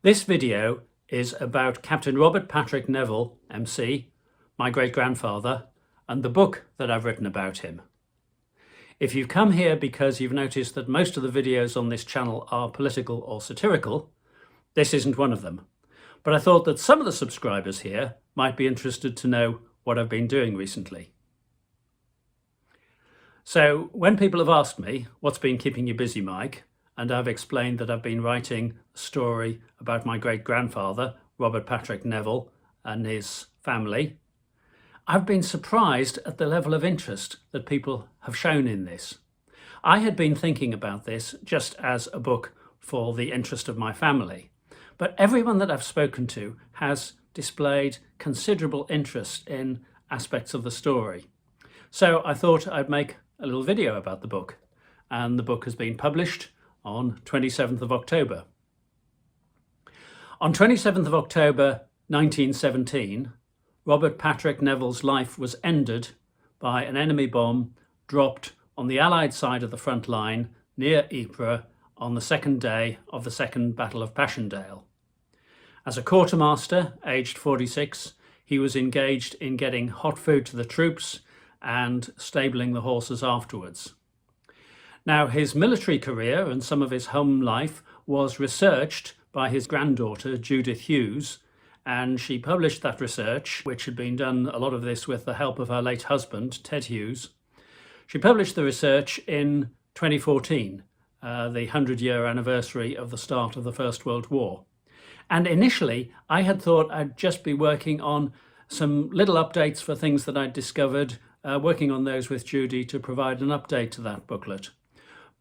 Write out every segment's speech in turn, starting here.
This video is about Captain Robert Patrick Neville, MC, my great-grandfather, and the book that I've written about him. If you've come here because you've noticed that most of the videos on this channel are political or satirical, this isn't one of them. But I thought that some of the subscribers here might be interested to know what I've been doing recently. So when people have asked me, what's been keeping you busy, Mike? And I've explained that I've been writing a story about my great-grandfather, Robert Patrick Neville, and his family, I've been surprised at the level of interest that people have shown in this. I had been thinking about this just as a book for the interest of my family, but everyone that I've spoken to has displayed considerable interest in aspects of the story. So I thought I'd make a little video about the book, and the book has been published on 27th of October. On 27th of October 1917, Robert Patrick Neville's life was ended by an enemy bomb dropped on the Allied side of the front line near Ypres on the second day of the Second Battle of Passchendaele. As a quartermaster, aged 46, he was engaged in getting hot food to the troops and stabling the horses afterwards. Now, his military career and some of his home life was researched by his granddaughter, Judith Hughes, and she published that research, which had been done, a lot of this with the help of her late husband, Ted Hughes. She published the research in 2014, the 100-year anniversary of the start of the First World War. And initially, I had thought I'd just be working on some little updates for things that I'd discovered, working on those with Judy to provide an update to that booklet.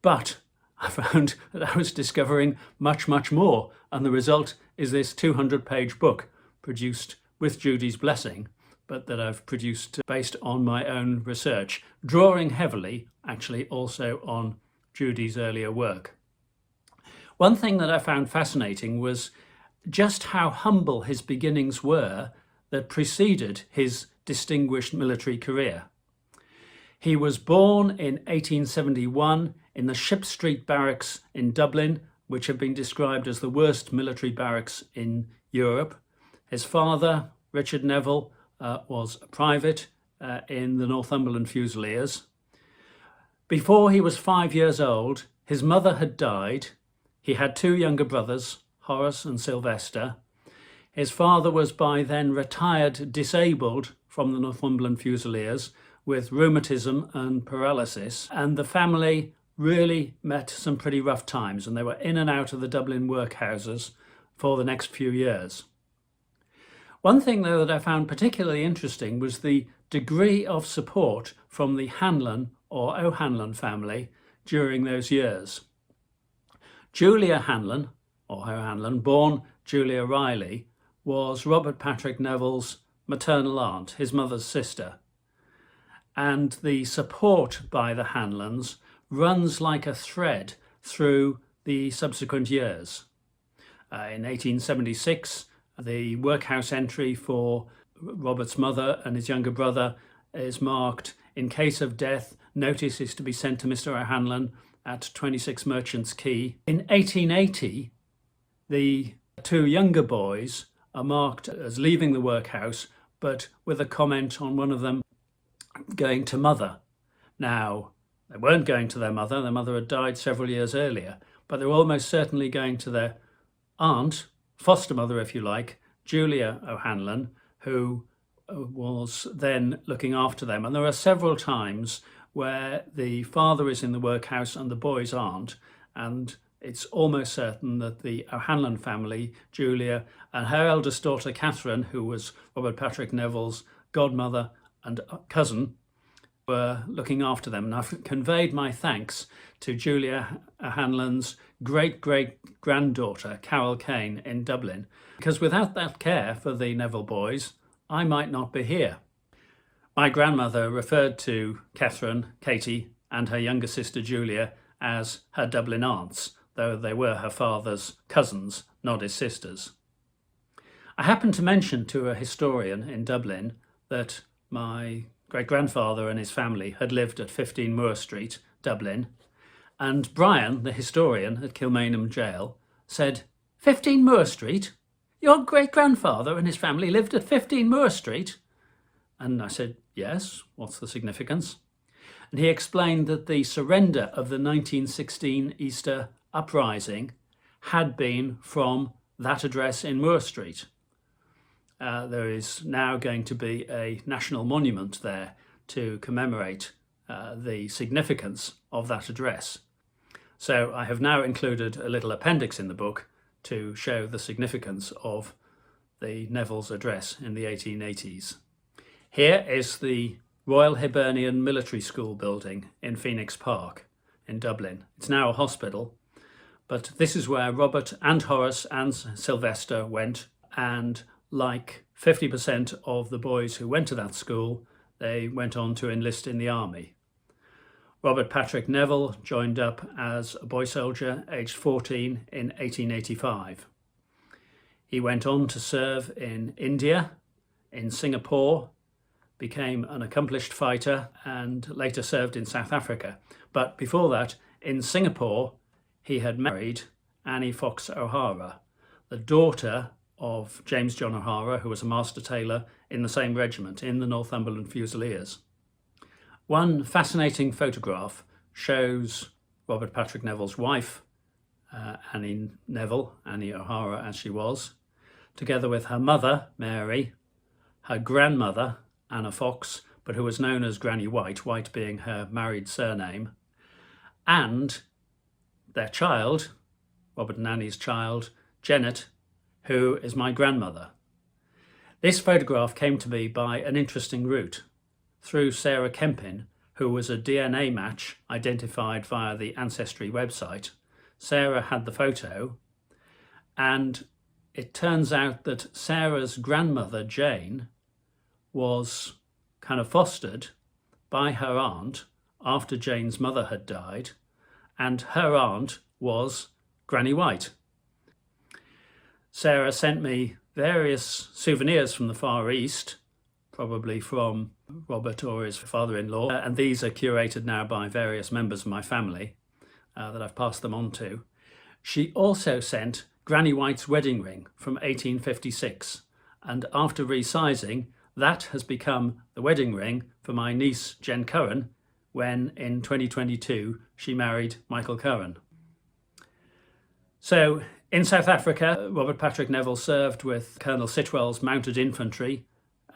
But I found that I was discovering much, much more, and the result is this 200-page book produced with Judy's blessing, but that I've produced based on my own research, drawing heavily, actually, also on Judy's earlier work. One thing that I found fascinating was just how humble his beginnings were that preceded his distinguished military career. He was born in 1871 in the Ship Street barracks in Dublin, which have been described as the worst military barracks in Europe. His father, Richard Neville, was a private in the Northumberland Fusiliers. Before he was 5 years old, his mother had died. He had two younger brothers, Horace and Sylvester. His father was by then retired disabled from the Northumberland Fusiliers with rheumatism and paralysis, and the family really met some pretty rough times, and they were in and out of the Dublin workhouses for the next few years. One thing, though, that I found particularly interesting was the degree of support from the Hanlon or O'Hanlon family during those years. Julia Hanlon, or O'Hanlon, born Julia Riley, was Robert Patrick Neville's maternal aunt, his mother's sister. And the support by the Hanlons runs like a thread through the subsequent years. In 1876, the workhouse entry for Robert's mother and his younger brother is marked, "In case of death, notice is to be sent to Mr. O'Hanlon at 26 Merchants Quay." In 1880, the two younger boys are marked as leaving the workhouse, but with a comment on one of them going to mother. Now, they weren't going to their mother had died several years earlier, but they were almost certainly going to their aunt, foster mother if you like, Julia O'Hanlon, who was then looking after them. And there are several times where the father is in the workhouse and the boys aren't, and it's almost certain that the O'Hanlon family, Julia and her eldest daughter Catherine, who was Robert Patrick Neville's godmother and cousin, were looking after them. And I've conveyed my thanks to Julia O'Hanlon's great-great-granddaughter, Carol Kane, in Dublin, because without that care for the Neville boys, I might not be here. My grandmother referred to Catherine, Katie, and her younger sister Julia as her Dublin aunts, though they were her father's cousins, not his sisters. I happened to mention to a historian in Dublin that my great-grandfather and his family had lived at 15 Moore Street, Dublin, and Brian, the historian at Kilmainham Jail, said 15 Moore Street? Your great-grandfather and his family lived at 15 Moore Street? And I said, yes, what's the significance? And he explained that the surrender of the 1916 Easter uprising had been from that address in Moore Street. There is now going to be a national monument there to commemorate the significance of that address. So I have now included a little appendix in the book to show the significance of the Neville's address in the 1880s. Here is the Royal Hibernian Military School building in Phoenix Park in Dublin. It's now a hospital, but this is where Robert and Horace and Sylvester went, and like 50% of the boys who went to that school, they went on to enlist in the army. Robert Patrick Neville joined up as a boy soldier aged 14 in 1885. He went on to serve in India, in Singapore, became an accomplished fighter and later served in South Africa. But before that, in Singapore, he had married Annie Fox O'Hara, the daughter of James John O'Hara, who was a master tailor in the same regiment, in the Northumberland Fusiliers. One fascinating photograph shows Robert Patrick Neville's wife, Annie O'Hara as she was, together with her mother, Mary, her grandmother, Anna Fox, but who was known as Granny White, White being her married surname, and their child, Robert and Annie's child, Janet, who is my grandmother. This photograph came to me by an interesting route, through Sarah Kempin, who was a DNA match identified via the Ancestry website. Sarah had the photo, and it turns out that Sarah's grandmother, Jane, was kind of fostered by her aunt after Jane's mother had died, and her aunt was Granny White. Sarah sent me various souvenirs from the Far East, probably from Robert or his father-in-law, and these are curated now by various members of my family that I've passed them on to. She also sent Granny White's wedding ring from 1856, and after resizing, that has become the wedding ring for my niece Jen Curran when in 2022 she married Michael Curran. So in South Africa, Robert Patrick Neville served with Colonel Sitwell's Mounted Infantry,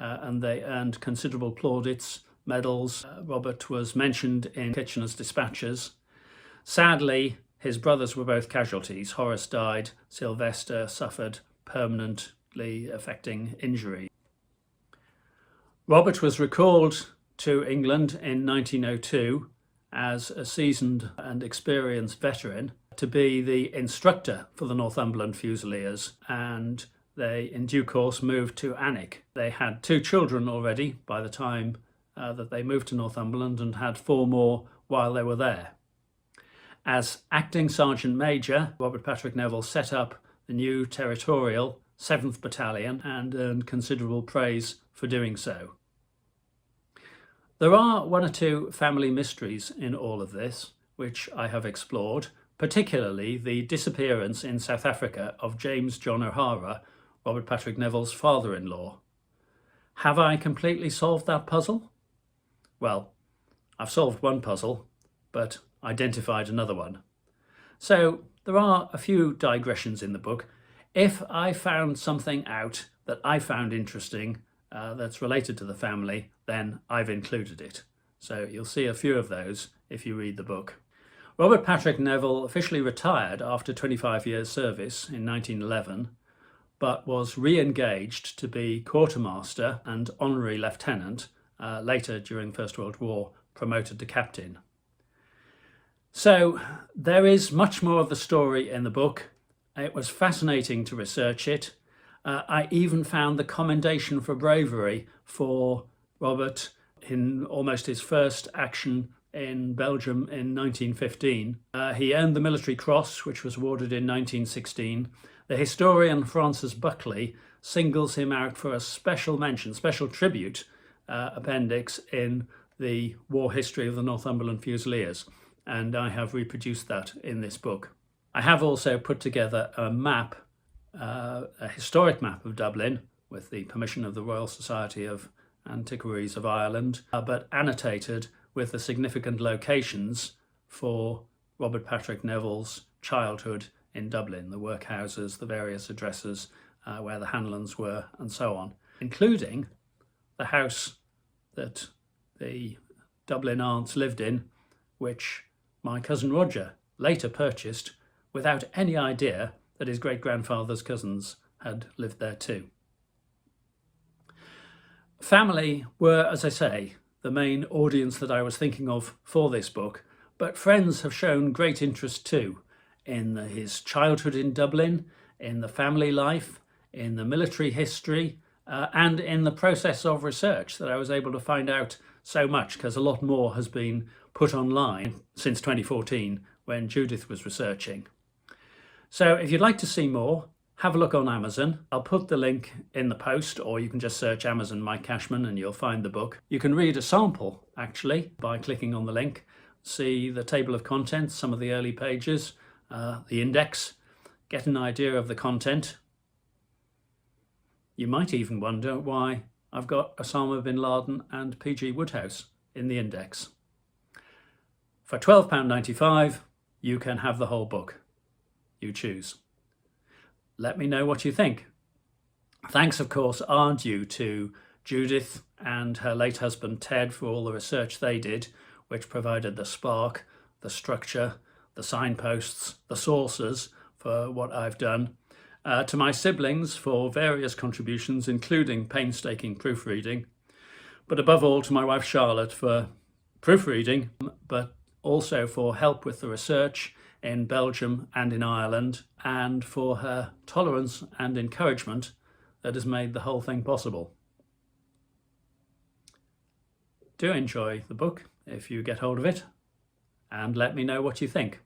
and they earned considerable plaudits, medals. Robert was mentioned in Kitchener's dispatches. Sadly, his brothers were both casualties. Horace died, Sylvester suffered permanently affecting injury. Robert was recalled to England in 1902 as a seasoned and experienced veteran to be the instructor for the Northumberland Fusiliers, and they in due course moved to Alnwick. They had 2 children already by the time that they moved to Northumberland, and had 4 more while they were there. As acting Sergeant Major, Robert Patrick Neville set up the new territorial 7th Battalion and earned considerable praise for doing so. There are 1 or 2 family mysteries in all of this, which I have explored, particularly the disappearance in South Africa of James John O'Hara, Robert Patrick Neville's father-in-law. Have I completely solved that puzzle? Well, I've solved one puzzle, but identified another one. So there are a few digressions in the book. If I found something out that I found interesting that's related to the family, then I've included it. So you'll see a few of those if you read the book. Robert Patrick Neville officially retired after 25 years service in 1911, but was re-engaged to be quartermaster and honorary lieutenant, later during the First World War promoted to captain. So there is much more of the story in the book. It was fascinating to research it. I even found the commendation for bravery for Robert in almost his first action in Belgium in 1915. He earned the Military Cross, which was awarded in 1916. The historian Francis Buckley singles him out for a special mention, special tribute appendix in the War History of the Northumberland Fusiliers, and I have reproduced that in this book. I have also put together a map a historic map of Dublin with the permission of the Royal Society of Antiquaries of Ireland, but annotated with the significant locations for Robert Patrick Neville's childhood in Dublin, the workhouses, the various addresses where the Hanlons were, and so on, including the house that the Dublin aunts lived in, which my cousin Roger later purchased without any idea that his great-grandfather's cousins had lived there too. Family were, as I say, the main audience that I was thinking of for this book, but friends have shown great interest too in his childhood in Dublin, in the family life, in the military history, and in the process of research that I was able to find out so much, because a lot more has been put online since 2014 when Judith was researching. So if you'd like to see more, have a look on Amazon. I'll put the link in the post, or you can just search Amazon Mike Cashman and you'll find the book. You can read a sample actually by clicking on the link, see the table of contents, some of the early pages, the index, get an idea of the content. You might even wonder why I've got Osama bin Laden and P.G. Wodehouse in the index. For £12.95, you can have the whole book. You choose. Let me know what you think. Thanks, of course, are due to Judith and her late husband Ted for all the research they did, which provided the spark, the structure, the signposts, the sources for what I've done. To my siblings for various contributions, including painstaking proofreading, but above all to my wife Charlotte for proofreading, but also for help with the research in Belgium and in Ireland, and for her tolerance and encouragement that has made the whole thing possible. Do enjoy the book if you get hold of it, and let me know what you think.